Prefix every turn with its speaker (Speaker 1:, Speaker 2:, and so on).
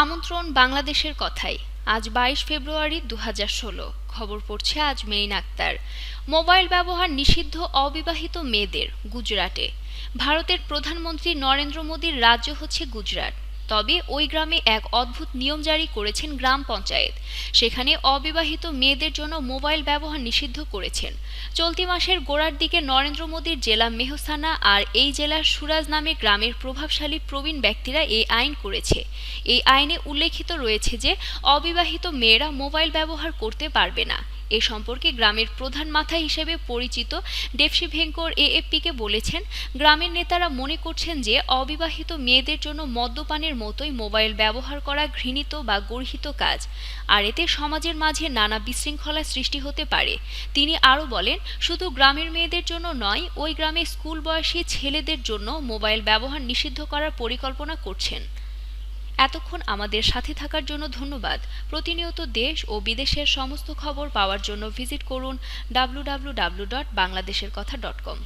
Speaker 1: আমন্ত্রণ বাংলাদেশের কথায়। আজ ২২ ফেব্রুয়ারি ২০১৬। খবর পড়ছে আজ মেইন আক্তার। মোবাইল ব্যবহার নিষিদ্ধ অবিবাহিত মেয়েদের গুজরাটে। ভারতের প্রধানমন্ত্রী নরেন্দ্র মোদীর রাজ্য হচ্ছে গুজরাট। তবে ওই গ্রামে এক অদ্ভুত নিয়ম জারি করেছেন গ্রাম পঞ্চায়েত। সেখানে অবিবাহিত মেয়েদের জন্য মোবাইল ব্যবহার নিষিদ্ধ করেছেন। চলতি মাসের গোড়ার দিকে নরেন্দ্র মোদীর জেলা মেহসানা আর এই জেলার সুরাজ নামে গ্রামের প্রভাবশালী প্রবীণ ব্যক্তিরা এই আইন করেছে। এই আইনে উল্লেখিত রয়েছে যে অবিবাহিত মেয়েরা মোবাইল ব্যবহার করতে পারবে না। এ সম্পর্কে গ্রামের প্রধান মাথা হিসেবে পরিচিত দেবশী ভেঙ্কর এএফপিকে বলেছেন, গ্রামের নেতারা মনে করছেন যে অবিবাহিত মেয়েদের জন্য মদ্যপানের মতোই মোবাইল ব্যবহার করা ঘৃণিত বা গর্হিত কাজ, আর এতে সমাজের মাঝে নানা বিশৃঙ্খলা সৃষ্টি হতে পারে। তিনি আরও বলেন, শুধু গ্রামের মেয়েদের জন্য নয়, ওই গ্রামে স্কুল বয়সী ছেলেদের জন্য মোবাইল ব্যবহার নিষিদ্ধ করার পরিকল্পনা করছেন। এতক্ষণ আমাদের সাথে থাকার জন্য ধন্যবাদ। প্রতিনিয়ত দেশ ও বিদেশের সমস্ত খবর পাওয়ার জন্য ভিজিট করুন www.bangladesherkotha.com।